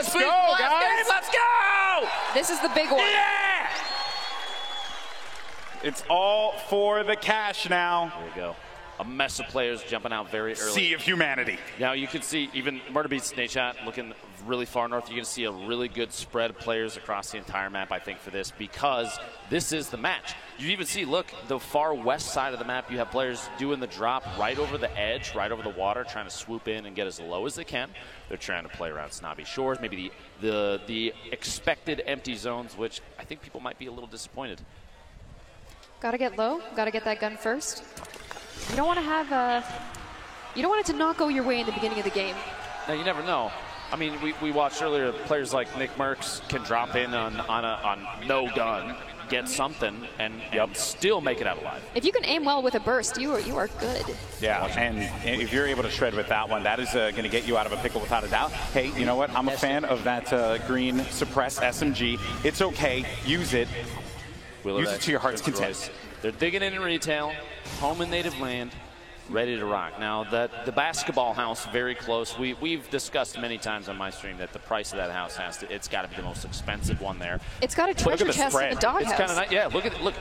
Let's go, guys. Let's go. This is the big one. Yeah. It's all for the cash now. There you go. A mess of players jumping out very early. Sea of humanity. Now you can see even Murder Beats Nate Shot looking really far north. You can see a really good spread of players across the entire map, I think, for this, because this is the match. You even see, look, the far west side of the map, you have players doing the drop right over the edge, right over the water, trying to swoop in and get as low as they can. They're trying to play around Snobby Shores, maybe the expected empty zones, which I think people might be a little disappointed. Gotta get low. Gotta get that gun first. You don't want to have you don't want it to not go your way in the beginning of the game. Now, you never know. I mean, we watched earlier players like Nick Merckx can drop in on no gun, get something, and still make it out alive. If you can aim well with a burst, you are good. Yeah, and if you're able to shred with that one, that is going to get you out of a pickle without a doubt. Hey, you know what? I'm a fan of that green suppress SMG. It's okay. Use it. Use it to your heart's content. They're digging in retail, home and native land, ready to rock. Now, the basketball house, very close. We've discussed many times on my stream that the price of that house it's got to be the most expensive one there. It's got a treasure chest in the doghouse. It's kind of nice. Yeah, look.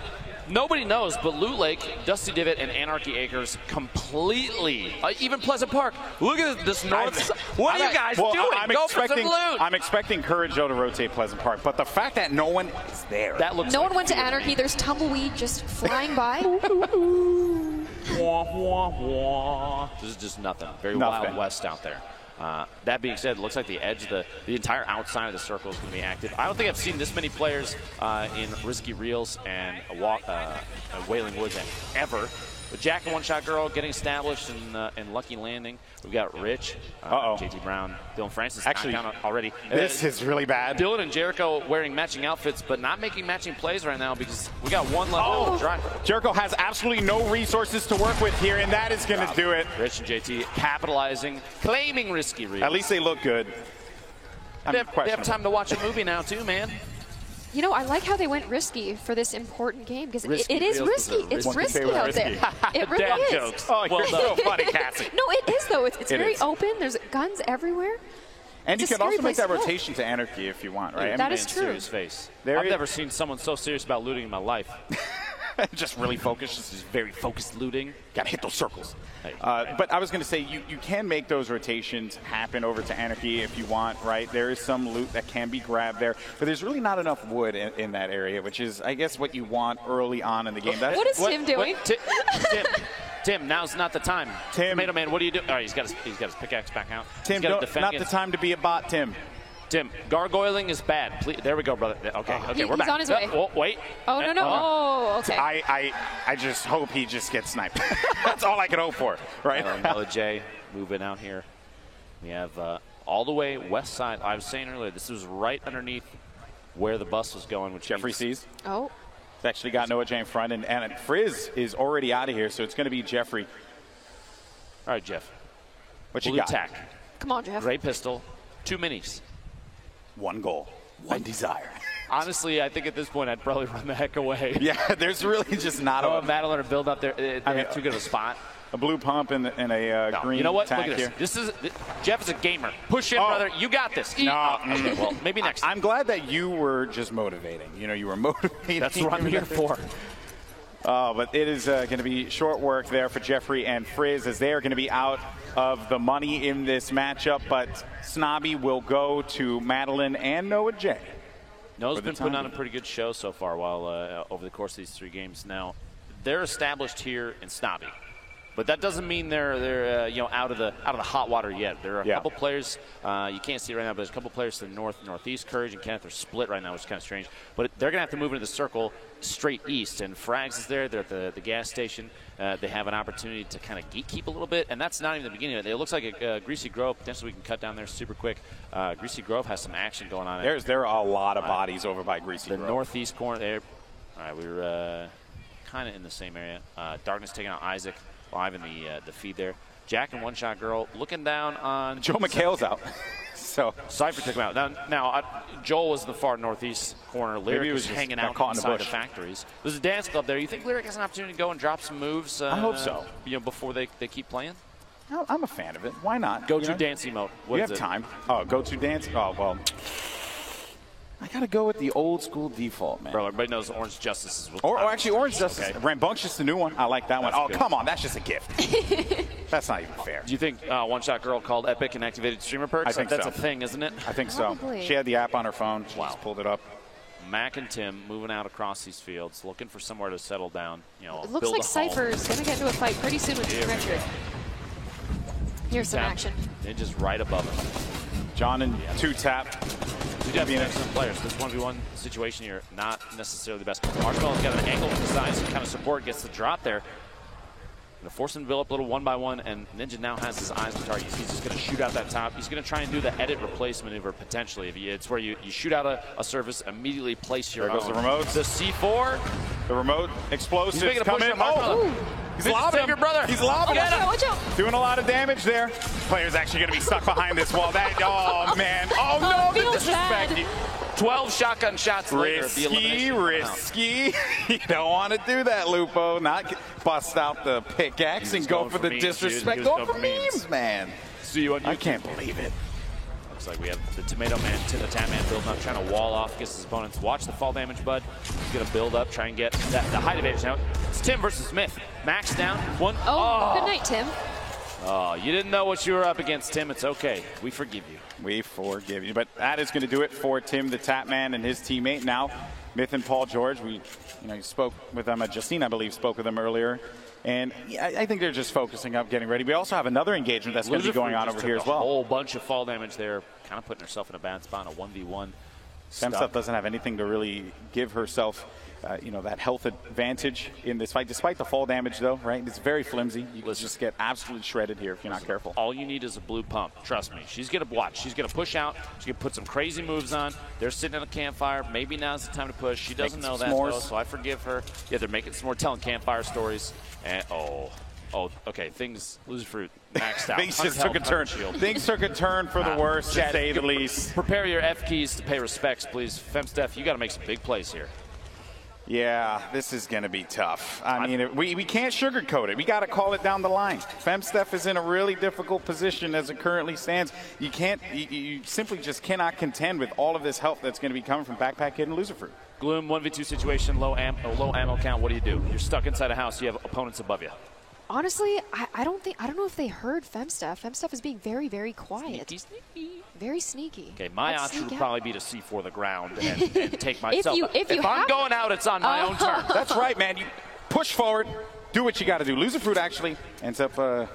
Nobody knows, but Loot Lake, Dusty Divot, and Anarchy Acres completely, even Pleasant Park. Look at this north. What are you guys doing? Go for some loot. I'm expecting Courage to rotate Pleasant Park, but the fact that no one is there. That looks no one went to Anarchy. There's Tumbleweed just flying by. This is just nothing. Very Wild West out there. That being said, it looks like the edge, the entire outside of the circle is going to be active. I don't think I've seen this many players in Risky Reels and Wailing Woods ever. But Jack and One Shot Girl getting established in Lucky Landing. We've got Rich, JT Brown, Dylan Francis. Actually, already. This is really bad. Dylan and Jericho wearing matching outfits, but not making matching plays right now because we got one left to drive. Jericho has absolutely no resources to work with here, and that is going to do it. Rich and JT capitalizing, claiming Risky Reels. At least they look good. They have time to watch a movie now, too, man. You know, I like how they went risky for this important game because it is risky. It's risky out there. It really is. Jokes. Oh, you're so funny, Cassie. No, it is, though. It's very open. There's guns everywhere. And you can also make that rotation to Anarchy if you want, right? That is true. Serious face. I've never seen someone so serious about looting in my life. Just really focused. Just very focused looting. Got to hit those circles. But I was going to say, you can make those rotations happen over to Anarchy if you want, right? There is some loot that can be grabbed there. But there's really not enough wood in that area, which is, I guess, what you want early on in the game. What is Tim doing? Tim, now's not the time. Tomato Man, what are you doing? All right, he's got his pickaxe back out. Tim, not the time to be a bot, Tim. Tim, gargoyling is bad. Please, there we go, brother. Okay, we're back. He's on his way. Oh, wait. Oh, no. Oh, okay. I just hope he just gets sniped. That's all I can hope for, right? LJ moving out here. We have all the way west side. I was saying earlier, this was right underneath where the bus was going, which Jeffrey sees. Oh. It's actually got Noah J in front, and Frizz is already out of here, so it's going to be Jeffrey. All right, Jeff. What you got? Attack. Come on, Jeff. Ray pistol. 2 minis. One goal. One desire. Honestly, I think at this point I'd probably run the heck away. Yeah, there's really just not a Madeline or build up there. They have too good of a spot. A blue pump and a green. You know what? Look at this. Jeff is a gamer. Push in, brother. You got this. No. Okay, well, maybe next time. I'm glad that you were just motivating. You were motivating. That's what I'm here for. But it is going to be short work there for Jeffrey and Frizz as they are going to be out of the money in this matchup. But Snobby will go to Madeline and Noah J. Noah's been putting on a pretty good show so far while over the course of these 3 games. Now, they're established here in Snobby. But that doesn't mean they're out of the hot water yet. There are a couple players you can't see right now, but there's a couple players to the north, northeast. Courage and Kenneth are split right now, which is kind of strange. But they're going to have to move into the circle straight east. And Frags is there. They're at the gas station. They have an opportunity to kind of gatekeep a little bit, and that's not even the beginning of it. It looks like a Greasy Grove. Potentially we can cut down there super quick. Greasy Grove has some action going on. There are a lot of bodies over by Greasy Grove. The northeast corner there. All right, we were kind of in the same area. Darkness taking out Isaac. Live in the feed there. Jack and One Shot Girl looking down on Joe McHale's out. So Cypher took him out. Now Joel was in the far northeast corner. Lyric was hanging out inside the factories. There's a dance club there. You think Lyric has an opportunity to go and drop some moves? I hope so. Before they keep playing. I'm a fan of it. Why not? Go to dance emote. You have time. Oh, go to dance. Oh, well. I got to go with the old school default, man. Bro, everybody knows Orange Justice is or actually, Orange Justice. Okay. Rambunctious, the new one. I like that one. Oh, good. Come on. That's just a gift. That's not even fair. Do you think One Shot Girl called Epic and activated streamer perks? I think that's so. a thing, isn't it? I think Probably. so. She had the app on her phone. She just pulled it up. Mac and Tim moving out across these fields, looking for somewhere to settle down. You know, It looks like Cypher's going to get into a fight pretty soon with Team Richard. Here's some action. They're just right above him. John and two-tap. Two excellent players. This 1v1 situation here, not necessarily the best. Marshmallow's got an angle from the side, some kind of support, gets the drop there. Going to force him to build up a little 1-by-1, and Ninja now has his eyes on target. He's just going to shoot out that top. He's going to try and do the edit replace maneuver potentially. It's where you shoot out a surface, immediately place your There goes own. the remote. The C4. The remote explosives He's making a come push in. on Marshmallow. He's lobbing your brother. He's lobbing Watch out, watch out. Doing a lot of damage there. Player's actually going to be stuck behind this wall. Oh, man. Oh, no. The feels disrespect. bad. 12 shotgun shots later. The elimination. Risky. You don't want to do that, Lupo. Not bust out the pickaxe and go for the memes, disrespect. dude. Go for memes, man. See you on YouTube. I can't believe it. Looks like we have the Tomato Man, the Tap Man building up, trying to wall off, gets his opponents. Watch the fall damage, bud. He's going to build up, try and get the height advantage. Now, it's Tim versus Smith. Max down. One. Oh, good night, Tim. Oh, you didn't know what you were up against, Tim. It's okay. We forgive you. We forgive you. But that is going to do it for Tim, the Tap Man, and his teammate. Now, Myth and Paul George, you spoke with them. Justine, I believe, spoke with them earlier. And I think they're just focusing up, getting ready. We also have another engagement that's going to be going on over here as well. A whole bunch of fall damage there, kind of putting herself in a bad spot in a 1v1. Femstuff doesn't have anything to really give herself, that health advantage in this fight. Despite the fall damage, though, right? It's very flimsy. You can just get absolutely shredded here if you're not careful. All you need is a blue pump. Trust me. She's going to watch. She's going to push out. She's going to put some crazy moves on. They're sitting at a campfire. Maybe now's the time to push. She doesn't know that, though, so I forgive her. Yeah, they're making some more telling campfire stories. And, okay. Things, Loser Fruit, maxed out. Things just took a turn. Things took a turn for the worse, to say the least. Prepare your F keys to pay respects, please. Femsteph, you got to make some big plays here. Yeah, this is going to be tough. I mean, we can't sugarcoat it. We got to call it down the line. Femsteph is in a really difficult position as it currently stands. You simply just cannot contend with all of this help that's going to be coming from Backpack Kid and Loser Fruit. Gloom, 1v2 situation, low ammo count. What do? You're stuck inside a house. You have opponents above you. Honestly, I don't know if they heard Femsteph. Femsteph is being very, very quiet. Sneaky. Very sneaky. Okay, my Let's option sneak would out. probably be to C4 the ground and take myself. If I'm going out, it's on my own turn. That's right, man. You push forward, do what you got to do. Loser Fruit actually ends up, I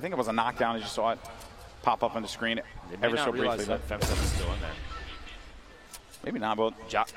think it was a knockdown. I just saw it pop up on the screen ever so briefly. That Femsteph is still in there. Maybe not, but Josh,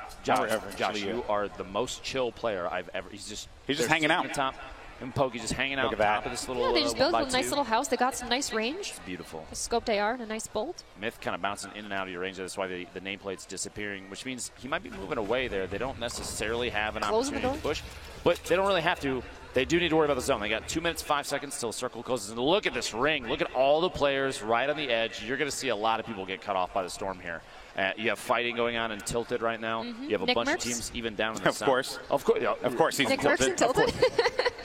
you are the most chill player I've ever. He's just hanging out. At the top. And Pokey just hanging out Look at top that. of this little. Yeah, they just built a 1x2. nice little house. They got some nice range. It's beautiful. A scoped AR and a nice bolt. Myth kind of bouncing in and out of your range. That's why the nameplate's disappearing, which means he might be moving away there. They don't necessarily have an opportunity to push, but they don't really have to. They do need to worry about the zone. They got 2 minutes, 5 seconds till circle closes. And look at this ring. Look at all the players right on the edge. You're going to see a lot of people get cut off by the storm here. You have fighting going on in Tilted right now. You have a Nick bunch Merckx? of teams even down in the south. Of course, he's Nick Merckx in Tilted.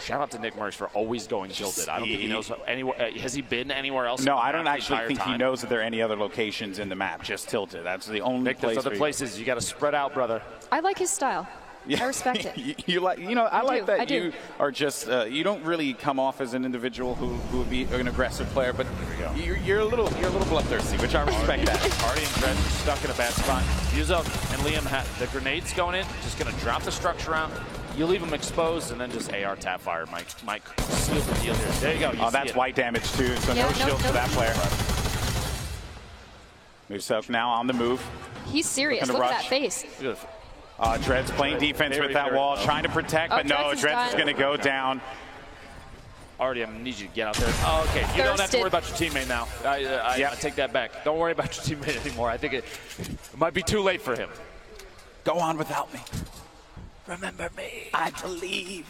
Shout out to Nick Merckx for always going Tilted. I don't think he knows anywhere. Has he been anywhere else? No, I don't actually think he he knows that there are any other locations in the map. Just Tilted. That's the only Nick, place. there's other places. You got to spread out, brother. I like his style. Yeah. I respect it. I like that do. you are just you don't really come off as an individual who would be an aggressive player, but you're a little bloodthirsty, which I respect that. Hardy and Dredge are stuck in a bad spot. Yuzo and Liam have the grenades going in, just going to drop the structure out. You leave them exposed, and then just AR tap fire might seal the deal here. There you go. Oh, that's white damage too, so no shield for that player. Musok now on the move. He's serious. Look at that face. Dred's playing defense with that wall, trying to protect, but no, Dred's is going to go down. Artie, I need you to get out there. Oh, okay, you don't have to worry about your teammate now. I take that back. Don't worry about your teammate anymore. I think it might be too late for him. Go on without me. Remember me. I believe.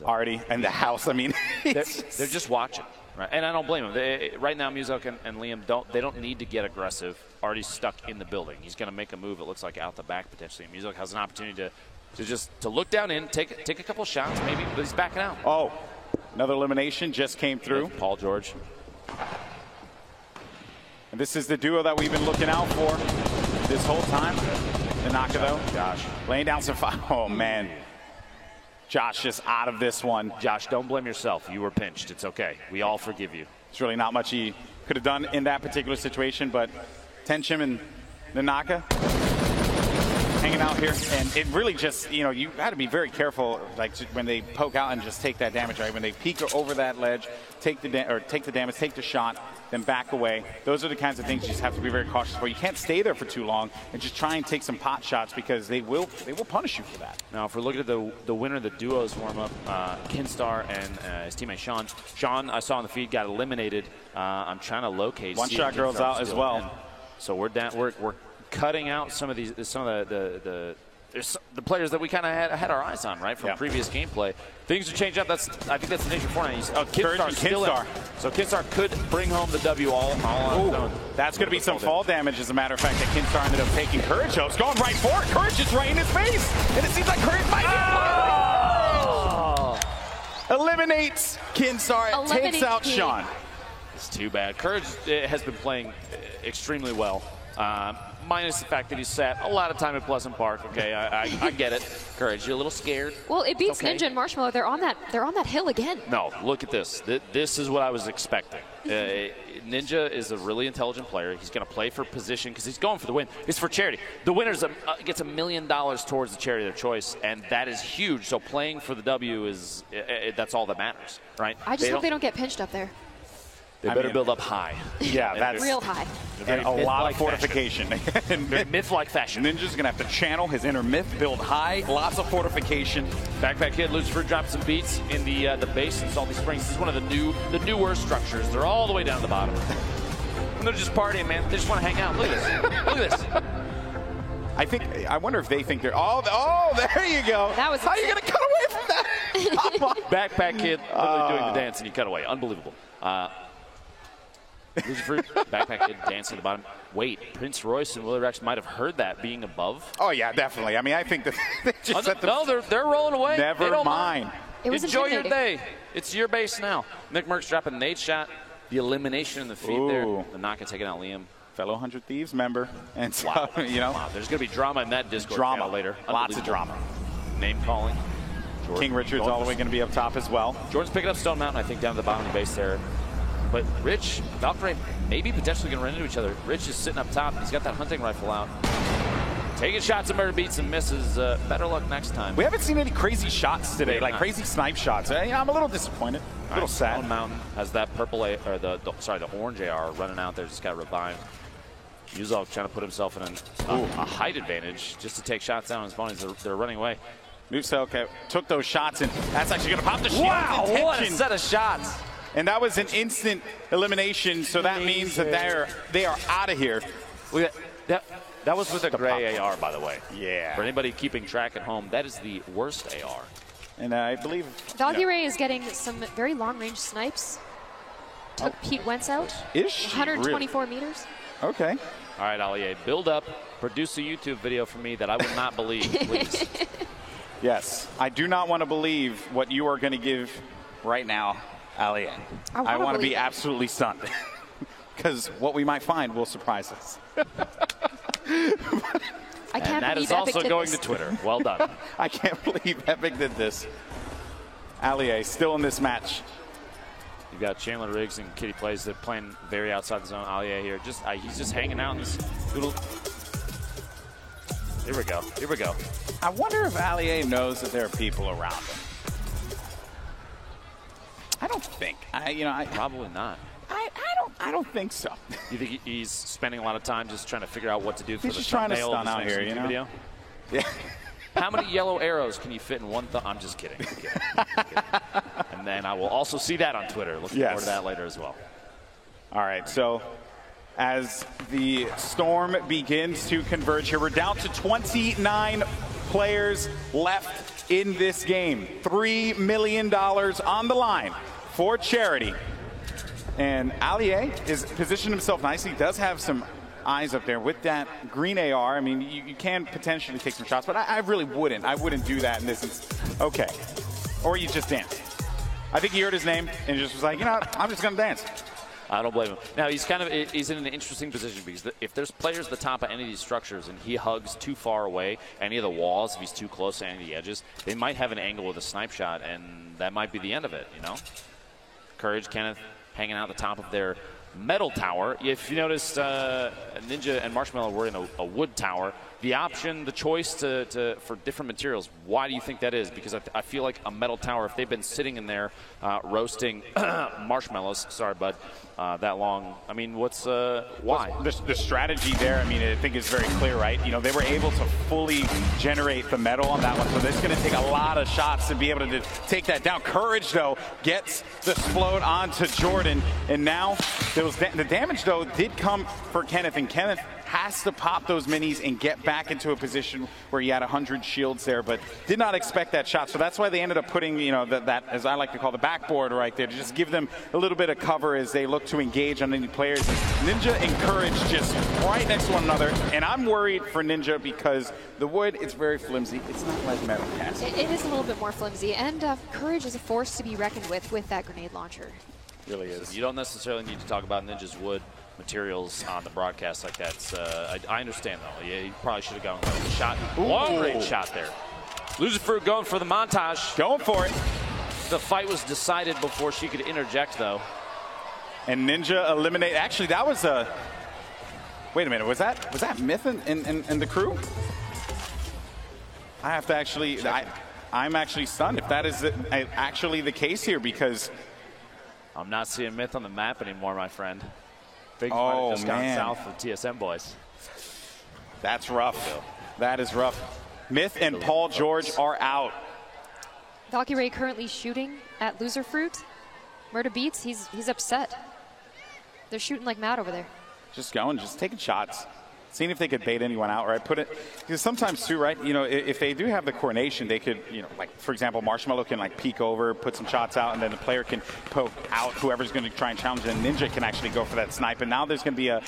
Artie and the house, I mean. They're just watching. Right, and I don't blame him. Right now, Musok and Liam don't need to get aggressive. Artie's stuck in the building. He's going to make a move. It looks like out the back potentially. Musok has an opportunity to look down in, take a couple shots maybe, but he's backing out. Oh, Another elimination just came through. Paul George. And this is the duo that we've been looking out for this whole time. Nanaka, though. Josh. Laying down some fire. Oh, man. Josh just out of this one. Josh, don't blame yourself. You were pinched. It's okay. We all forgive you. There's really not much he could have done in that particular situation, but Tenchim and Nanaka hanging out here, and it really just, you got to be very careful, like when they poke out and just take that damage, right? When they peek over that ledge, take the damage, take the shot, then back away. Those are the kinds of things you just have to be very cautious for. You can't stay there for too long and just try and take some pot shots because they will punish you for that. Now, if we're looking at the winner of the duos warm up, Kinstar and his teammate Sean. Sean, I saw on the feed, got eliminated. I'm trying to locate. One shot girls out as well. So we're down. We're cutting out some of the players that we kind of had our eyes on, right, from previous gameplay. Things are changing up. I think that's the Ninja Fortnite. Kinstar's still in. So Kinstar could bring home the W all on his own. That's going to be some fall damage, as a matter of fact, that Kinstar ended up taking. Courage, though, is going right for it. Courage is right in his face, and it seems like Courage might be eliminates Kinstar, takes out Sean. It's too bad. Courage has been playing extremely well. Minus the fact that he sat a lot of time at Pleasant Park. Okay, I get it. Courage, you're a little scared. Well, it beats Ninja and Marshmallow. They're on that hill again. No, look at this. This is what I was expecting. Ninja is a really intelligent player. He's going to play for position because he's going for the win. It's for charity. The winner gets $1 million towards the charity of their choice, and that is huge. So playing for the W that's all that matters, right? I just hope they don't get pinched up there. They better build up high. Yeah, that's real high. And a lot of fortification. Myth-like fashion. Ninja's going to have to channel his inner myth, build high, lots of fortification. Backpack Kid, Lucifer drops some beats in the base in Salty Springs. This is one of the newer structures. They're all the way down to the bottom. And they're just partying, man. They just want to hang out. Look at this. Look at this. I wonder if they think they're. Oh, there you go. That was. How are you going to cut away from that? Come on. Backpack Kid literally doing the dance, and you cut away. Unbelievable. Lucifer, Backpack Kid dancing at the bottom. Wait, Prince Royce and Willie Rex might have heard that being above. Oh yeah, definitely. I mean, I think that they just they're rolling away. Never they don't mind. It was Enjoy your day. It's your base now. Nick Merckx dropping Nate shot. The elimination in the feed there. The Naka taking out Liam. Fellow 100 Thieves member. And so, wow. There's going to be drama in that Discord channel later. Lots of drama. Name calling. Jordan, King Richard's all the way going to be up top as well. Jordan's picking up Stone Mountain, I think, down at the bottom of the base there. But Rich, Valkyrie, maybe potentially going to run into each other. Rich is sitting up top. He's got that hunting rifle out. Taking shots at murder beats and misses. Better luck next time. We haven't seen any crazy shots today, like crazy snipe shots. I'm a little disappointed. A little sad. Stone Mountain has that purple the orange AR running out there. Just got revived. Yuzov trying to put himself in a height advantage just to take shots down on his opponents. They're running away. Nuselka took those shots, and that's actually going to pop the shield. Wow, what a set of shots. And that was an instant elimination, so that means that they are out of here. That was with a gray AR, by the way. Yeah. For anybody keeping track at home, that is the worst AR. And I believe Valkyrie is getting some very long-range snipes. Took Pete Wentz out. 124 meters. Okay. All right, Allier, build up. Produce a YouTube video for me that I would not believe, please. Yes. I do not want to believe what you are going to give right now, Allier. I want to be absolutely stunned. Because what we might find will surprise us. I can't and that believe is also Epic going did this. to Twitter. Well done. I can't believe Epic did this. Allier still in this match. You've got Chandler Riggs and Kitty Plays. They're playing very outside the zone. Allier here. He's just hanging out in this little. Here we go. Here we go. I wonder if Allier knows that there are people around him. I don't think. Probably not. I don't think so. You think he's spending a lot of time just trying to figure out what to do for he's the just trying to thumbnail stun of out this here, next YouTube video? Yeah. How many yellow arrows can you fit in one thumb? I'm just kidding. I'm kidding. And then I will also see that on Twitter. Looking forward to that later as well. All right, so as the storm begins to converge here, we're down to 29 players left in this game. $3 million on the line for charity. And Allier is positioned himself nicely. He does have some eyes up there with that green AR. I mean, you can potentially take some shots, but I really wouldn't. I wouldn't do that in this instance. Okay. Or you just dance. I think he heard his name and just was like, you know what? I'm just going to dance. I don't blame him. Now, he's in an interesting position because if there's players at the top of any of these structures and he hugs too far away, any of the walls, if he's too close to any of the edges, they might have an angle with a snipe shot, and that might be the end of it, you know? Courage, Kenneth, hanging out at the top of their metal tower. If you noticed, Ninja and Marshmello were in a wood tower. The option, the choice for different materials, why do you think that is? Because I feel like a metal tower, if they've been sitting in there roasting marshmallows, sorry, bud, that long, I mean, what's why? The strategy there, I mean, I think is very clear, right? You know, they were able to fully generate the metal on that one, so it's going to take a lot of shots to be able to take that down. Courage, though, gets the explode onto Jordan, and now the damage, though, did come for Kenneth, and Kenneth has to pop those minis and get back into a position where he had 100 shields there, but did not expect that shot. So that's why they ended up putting, you know, that as I like to call the backboard right there, to just give them a little bit of cover as they look to engage on any players. Ninja and Courage just right next to one another, and I'm worried for Ninja because the wood, it's very flimsy. It's not like metal cast. It is a little bit more flimsy, and Courage is a force to be reckoned with that grenade launcher. Really is. You don't necessarily need to talk about Ninja's wood materials on the broadcast like that. I understand, though. Yeah, he probably should have gone with a shot. Long-range shot there. Loserfruit going for the montage. Going for it. The fight was decided before she could interject, though. And Ninja eliminate. Actually, that was a. Wait a minute. Was that Myth in the crew? I have to actually. I'm actually stunned if that is actually the case here, because I'm not seeing Myth on the map anymore, my friend. Big might have just gone south for TSM boys. That's rough. That is rough. Myth and Paul George are out. Valkyrae currently shooting at Loserfruit. Murder Beats, he's upset. They're shooting like mad over there. Just going, just taking shots. Seeing if they could bait anyone out, right? Put it, because sometimes too, right? You know, if they do have the coordination, they could, you know, like for example, Marshmello can like peek over, put some shots out, and then the player can poke out whoever's going to try and challenge, and Ninja can actually go for that snipe. And now there's going to be a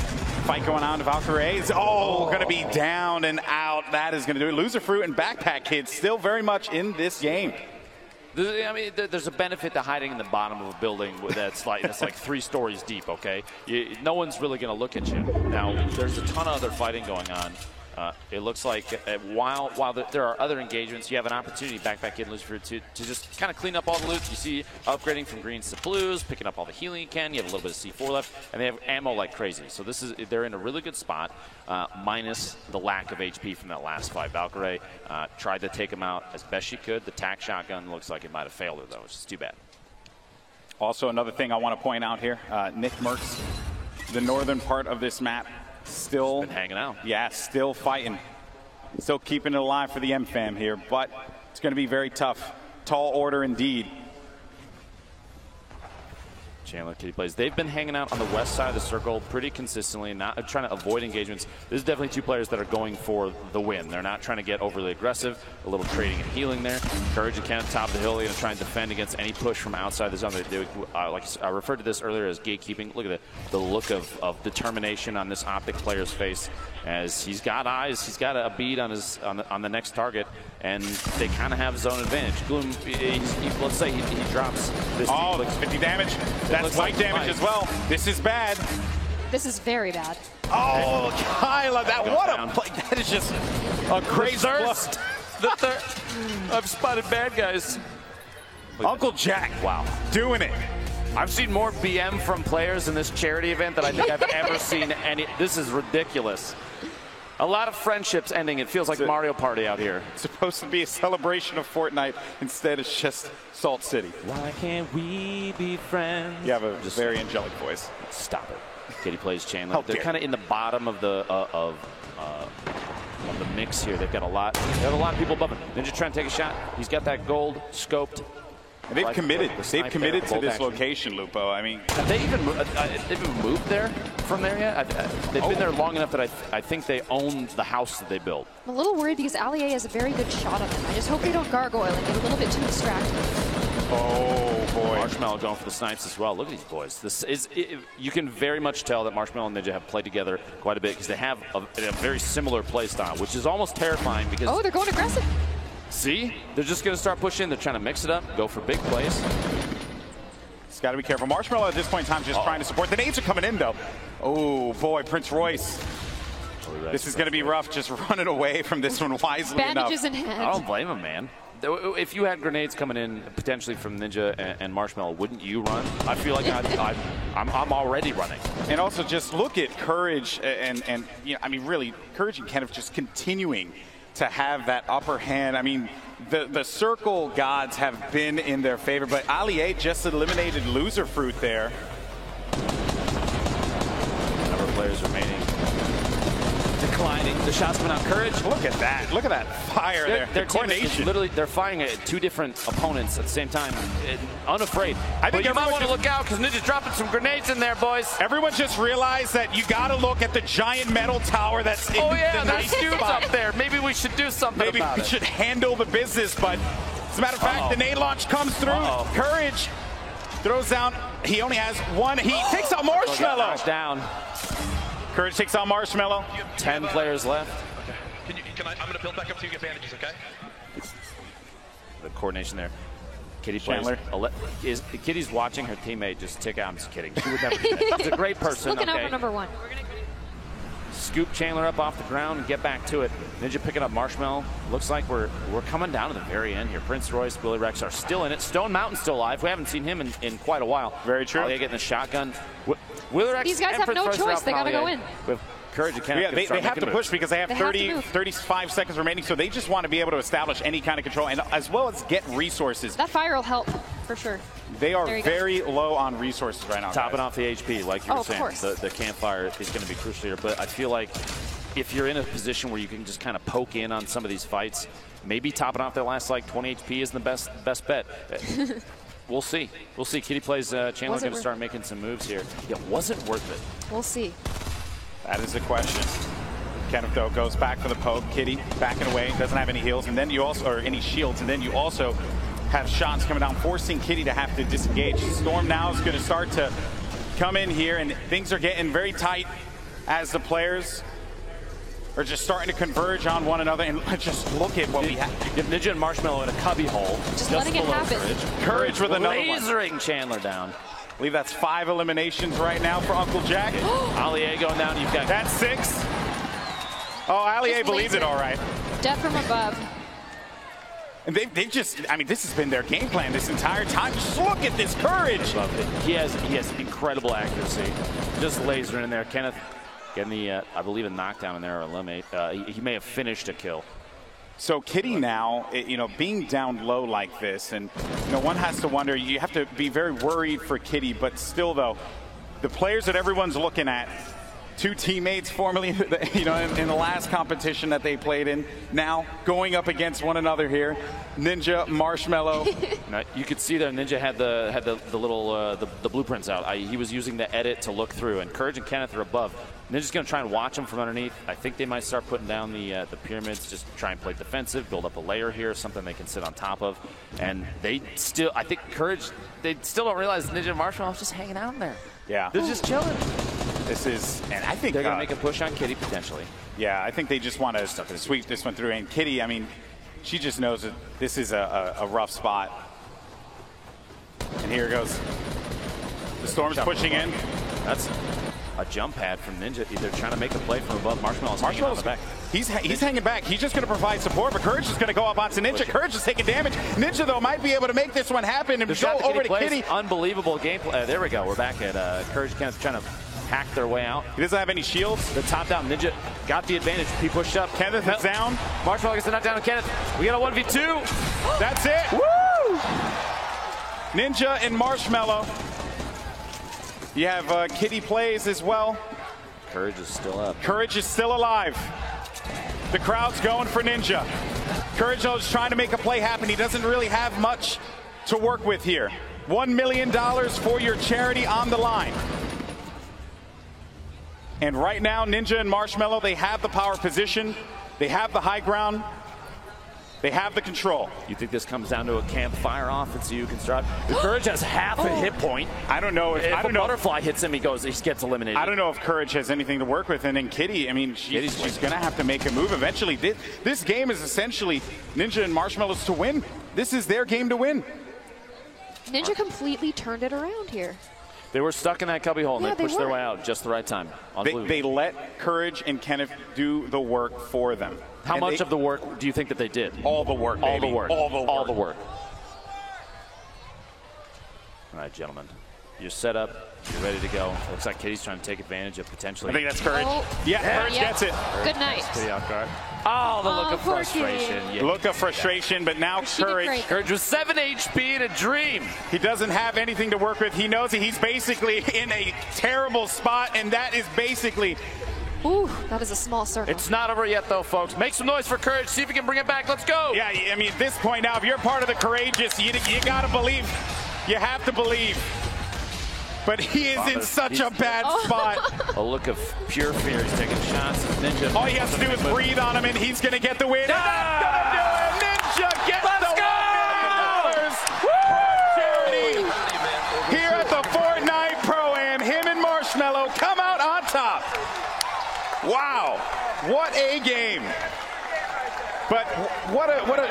fight going on. Valkyrae is going to be down and out. That is going to do it. Loserfruit and Backpack Kids still very much in this game. I mean, there's a benefit to hiding in the bottom of a building that's like 3 stories deep, okay? No one's really going to look at you. Now, there's a ton of other fighting going on. It looks like while there are other engagements, you have an opportunity, Backpack Kid and Loserfruit, to just kind of clean up all the loot. You see upgrading from greens to blues, picking up all the healing you can. You have a little bit of C4 left, and they have ammo like crazy. So they're in a really good spot, minus the lack of HP from that last fight. Valkyrae tried to take him out as best she could. The tac shotgun looks like it might have failed her, though, which is too bad. Also, another thing I want to point out here, Nick Merckx, the northern part of this map, still been hanging out. Yeah, still fighting. Still keeping it alive for the M-Fam here, but it's going to be very tough. Tall order indeed. Chandler Kitty plays. They've been hanging out on the west side of the circle pretty consistently, not trying to avoid engagements. This is definitely 2 players that are going for the win. They're not trying to get overly aggressive. A little trading and healing there. Courage and Kenneth, top of the hill, going to try and defend against any push from outside the zone. Like I referred to this earlier as gatekeeping. Look at the look of determination on this Optic player's face, as he's got eyes. He's got a bead on the next target, and they kind of have zone advantage. Gloom, let's say he drops this. Oh, looks 50 damage. That's white damage as well. This is bad. This is very bad. Oh, Kyla, what a play. That is just a crazy thirst. I've spotted bad guys. Uncle Jack, wow, doing it. I've seen more BM from players in this charity event than I think I've ever seen any. This is ridiculous. A lot of friendships ending. It feels like Mario Party out here. It's supposed to be a celebration of Fortnite. Instead, it's just Salt City. Why can't we be friends? You have a very angelic voice. Stop it. Kitty plays Chandler. They're kind of in the bottom of the mix here. They've got a lot. They have a lot of people above him. Ninja trying to take a shot. He's got that gold scoped. And they've committed. They've committed to this location, Lupo. I mean, have they even moved there from there yet? They've been there long enough that I think they own the house that they built. I'm a little worried because Allier has a very good shot on him. I just hope they don't gargoyle and get a little bit too distracted. Oh boy! Marshmello going for the snipes as well. Look at these boys. You can very much tell that Marshmello and Ninja have played together quite a bit, because they have a very similar play style, which is almost terrifying. Because they're going aggressive. See? They're just going to start pushing. They're trying to mix it up, go for big plays. Got to be careful. Marshmello at this point in time just trying to support. The nades are coming in, though. Oh, boy, Prince Royce. This is going to be rough, just running away from this one wisely Bandages enough. in hand. I don't blame him, man. If you had grenades coming in potentially from Ninja and Marshmello, wouldn't you run? I feel like I'm already running. And also just look at Courage and you know, I mean, really, Courage and Kenneth just continuing to have that upper hand. I mean, the circle gods have been in their favor, but Ali-A just eliminated Loser Fruit there. Number of players remaining. Declining. The shots coming out. Courage. Look at that. Look at that fire there. Their coordination. Literally, they're firing at two different opponents at the same time. Unafraid. I think you might want to look out because Ninja's dropping some grenades in there, boys. Everyone just realized that you got to look at the giant metal tower that's in the there's dudes up there. Maybe we should do something Maybe about we it. should handle the business, but as a matter of fact, the nade launch comes through. Courage throws down. He only has one. He takes out Marshmello. Down. Courage takes out Marshmello. 10 players left. Okay. I'm going to build back up to you, get bandages, okay? The coordination there. Kitty Chandler. Kitty's watching her teammate just tick out. I'm just kidding. She would never do that. She's a great person. Looking out for number one. Scoop Chandler up off the ground and get back to it. Ninja picking up Marshmello. Looks like we're coming down to the very end here. Prince Royce, Willie Rex are still in it. Stone Mountain's still alive. We haven't seen him in quite a while. Very true. Getting the shotgun. Willie Rex. These guys have no choice. They got to go in. With Courage and Kenneth. Yeah, they have to push because they have 35 35 seconds remaining, so they just want to be able to establish any kind of control and as well as get resources. That fire will help for sure. They are very low on resources right now. Topping off the HP, like you were saying. Of course. The campfire is going to be crucial here, but I feel like if you're in a position where you can just kind of poke in on some of these fights, maybe topping off their last like 20 HP isn't the best bet. We'll see. We'll see. Kitty plays Chandler going to start making some moves here. Yeah, was it worth it? We'll see. That is the question. Kenneth, though, goes back for the poke. Kitty backing away, doesn't have any heals, and then you also, or any shields, and then you also have shots coming down, forcing Kitty to have to disengage. Storm now is going to start to come in here, and things are getting very tight as the players are just starting to converge on one another. And just look at what we have. Ninja and Marshmello in a cubby hole. Just letting it happen. Courage with another one. Lasering Chandler down. I believe that's 5 eliminations right now for Uncle Jack. Ali-A going down. You've got that's 6. Oh, Ali-A believes it all right. Death from above. And they've just, I mean, this has been their game plan this entire time. Just look at this Courage. He has incredible accuracy. Just lasering in there. Kenneth getting the, I believe, a knockdown in there or eliminate. He may have finished a kill. So Kitty now, you know, being down low like this, and you know, one has to wonder. You have to be very worried for Kitty, but still, though, the players that everyone's looking at, 2 teammates formerly, you know, in the last competition that they played in, now going up against one another here. Ninja, Marshmello. Now, you could see there Ninja had the little the blueprints out. He was using the edit to look through, and Courage and Kenneth are above. Ninja's going to try and watch them from underneath. I think they might start putting down the pyramids, just try and play defensive, build up a layer here, something they can sit on top of. And they still, I think Courage, they still don't realize Ninja and Marshmello is just hanging out in there. Yeah. They're just chilling. This is, and I think they're going to make a push on Kitty potentially. Yeah, I think they just want to sweep this one through. And Kitty, I mean, she just knows that this is a rough spot. And here goes. The Storm's pushing in. That's a jump pad from Ninja. They're trying to make a play from above. Marshmellow's hanging on the back. He's hanging back. He's just going to provide support, but Courage is going to go up onto Ninja. Courage is taking damage. Ninja, though, might be able to make this one happen and go over to Kitty. Unbelievable gameplay. There we go. We're back at Courage kind of trying to hack their way out. He doesn't have any shields. The top down Ninja got the advantage. He pushed up. Kenneth is down. Marshmello gets the knockdown on Kenneth. We got a 1v2. That's it. Woo! Ninja and Marshmello. You have Kitty plays as well. Courage is still up. Courage is still alive. The crowd's going for Ninja. Courage is trying to make a play happen. He doesn't really have much to work with here. $1 million for your charity on the line. And right now, Ninja and Marshmello, they have the power position. They have the high ground. They have the control. You think this comes down to a campfire offense you can start? Courage has half a hit point. I don't know if a butterfly hits him, he gets eliminated. I don't know if Courage has anything to work with. And then Kitty, I mean, she's going to have to make a move eventually. This game is essentially Ninja and Marshmellow's to win. This is their game to win. Ninja completely turned it around here. They were stuck in that cubby hole, and Yeah, they pushed their were. way out just the right time. They let Courage and Kenneth do the work for them. How much of the work do you think that they did? All the work, All baby. the work. All the work. All the work. All right, gentlemen. You're set up. You're ready to go. Looks like Kitty's trying to take advantage of potentially. I think that's Courage. Oh. Yeah, Courage gets it. Good night. Kitty off guard. Oh, the look of poor frustration. Kitty. Yeah. Look of frustration, but now She did Courage. great. Courage was 7 HP in a dream. He doesn't have anything to work with. He knows that he's basically in a terrible spot, and that is basically. Ooh, that is a small circle. It's not over yet, though, folks. Make some noise for Courage. See if we can bring it back. Let's go. Yeah, I mean, at this point now, if you're part of the Courageous, you got to believe. You have to believe. But he is in such a bad spot. A look of pure fear. He's taking shots. Ninja. All he has to do is breathe on him, and he's going to get the win. No! And that's going to do it. Ninja gets Let's the go! $1 million for charity. Here at the Fortnite Pro-Am, him and Marshmello come out on top. Wow, what a game. But what a